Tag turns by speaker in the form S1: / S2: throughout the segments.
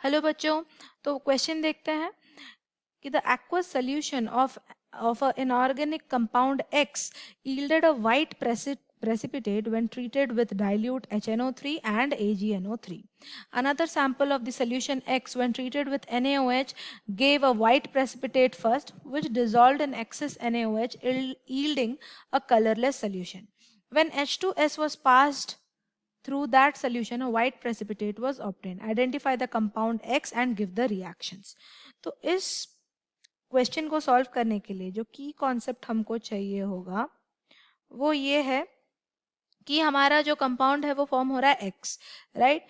S1: Hello बच्चों, तो question देखते हैं कि the aqueous solution of an inorganic compound X yielded a white precipitate when treated with dilute HNO3 and AgNO3. Another sample of the solution X when treated with NaOH gave a white precipitate first, which dissolved in excess NaOH, yielding a colorless solution. When H2S was passed through that solution, a white precipitate was obtained. Identify the compound X and give the reactions. तो इस question को solve करने के लिए जो की concept हमको चाहिए होगा वो ये है कि हमारा जो कंपाउंड है वो फॉर्म हो रहा है X, राइट?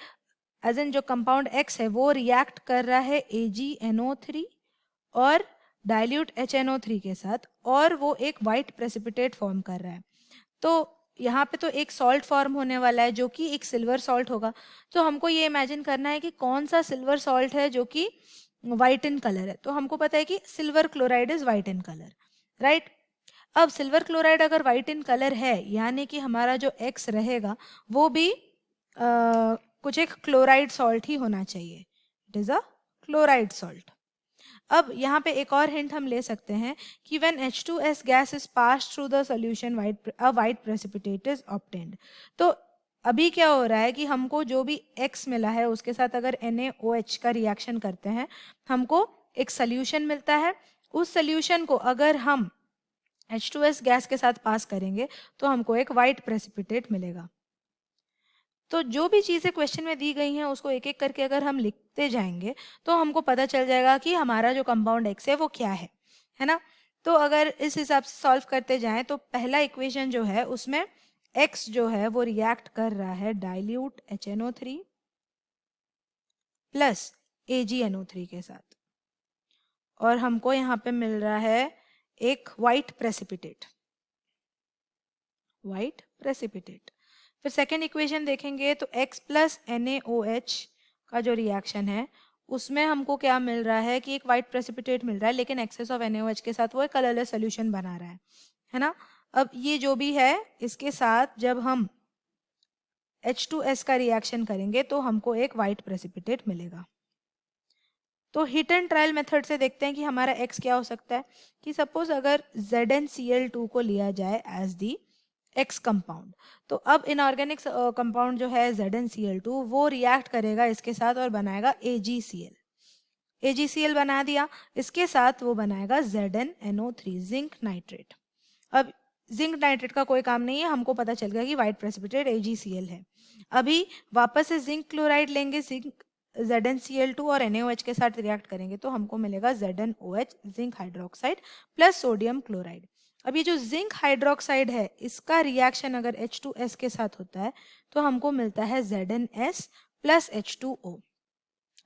S1: एज इन जो कंपाउंड X है वो रिएक्ट कर रहा है AgNO3 और डाइल्यूट HNO3 के साथ, और वो एक वाइट प्रेसिपिटेट फॉर्म कर रहा है. तो यहाँ पे तो एक सॉल्ट फॉर्म होने वाला है जो कि एक सिल्वर सॉल्ट होगा. तो हमको ये इमेजिन करना है कि कौन सा सिल्वर सॉल्ट है जो कि वाइट इन कलर है. तो हमको पता है कि silver chloride is white in colour, right? अब सिल्वर क्लोराइड अगर वाइट इन कलर है यानी कि हमारा जो एक्स रहेगा वो भी कुछ एक क्लोराइड सॉल्ट ही होना चाहिए. It is a chloride salt. अब यहाँ पे एक और हिंट हम ले सकते हैं कि when H2S gas is passed through the solution, a white precipitate is obtained. तो अभी क्या हो रहा है कि हमको जो भी X मिला है उसके साथ अगर NaOH का रिएक्शन करते हैं हमको एक सोल्यूशन मिलता है. उस सोल्यूशन को अगर हम H2S गैस के साथ पास करेंगे तो हमको एक वाइट प्रेसिपिटेट मिलेगा. तो जो भी चीज़ें क्वेश्चन में दी गई हैं उसको एक एक करके अगर हम लिखते जाएंगे तो हमको पता चल जाएगा कि हमारा जो कंपाउंड एक्स है वो क्या है ना? तो अगर इस हिसाब से सॉल्व करते जाएं तो पहला इक्वेशन जो है उसमें एक्स जो है वो रिएक्ट कर रहा है डाइल्यूट HNO3 प्लस AgNO3 के साथ, और हमको यहाँ पे मिल रहा है एक वाइट प्रेसिपिटेट. फिर सेकेंड इक्वेशन देखेंगे तो X प्लस NaOH का जो रिएक्शन है उसमें हमको क्या मिल रहा है कि एक वाइट प्रेसिपिटेट मिल रहा है, लेकिन एक्सेस ऑफ NaOH के साथ वो एक कलरलेस सोल्यूशन बना रहा है ना? अब ये जो भी है इसके साथ जब हम H2S का रिएक्शन करेंगे तो हमको एक वाइट प्रेसिपिटेट मिलेगा. तो हिट एंड ट्रायल मेथड से देखते हैं कि हमारा X क्या हो सकता है. कि सपोज अगर ZnCl2 को लिया जाए एज दी X कंपाउंड, तो अब इनऑर्गेनिक कंपाउंड जो है ZnCl2 वो रिएक्ट करेगा इसके साथ और बनाएगा AgCl. AgCl बना दिया, इसके साथ वो बनाएगा ZnNO3 जिंक नाइट्रेट. अब जिंक नाइट्रेट का कोई काम नहीं है, हमको पता चल गया कि व्हाइट प्रेसिपिटेट AgCl है. अभी वापस से जिंक क्लोराइड लेंगे, जिंक ZnCl2 और NaOH के साथ रिएक्ट करेंगे तो हमको मिलेगा ZnOH zinc hydroxide plus sodium chloride. अब ये जो जिंक हाइड्रोक्साइड है इसका रिएक्शन अगर H2S के साथ होता है तो हमको मिलता है ZnS प्लस H2O,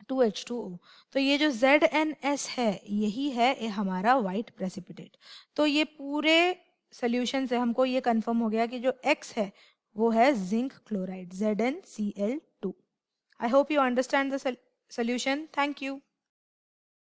S1: 2H2O. तो ये जो ZnS है यही है हमारा व्हाइट प्रेसिपिटेट. तो ये पूरे सोल्यूशन से हमको ये कंफर्म हो गया कि जो X है वो है zinc chloride ZnCl2. I hope you understand the solution. Thank you.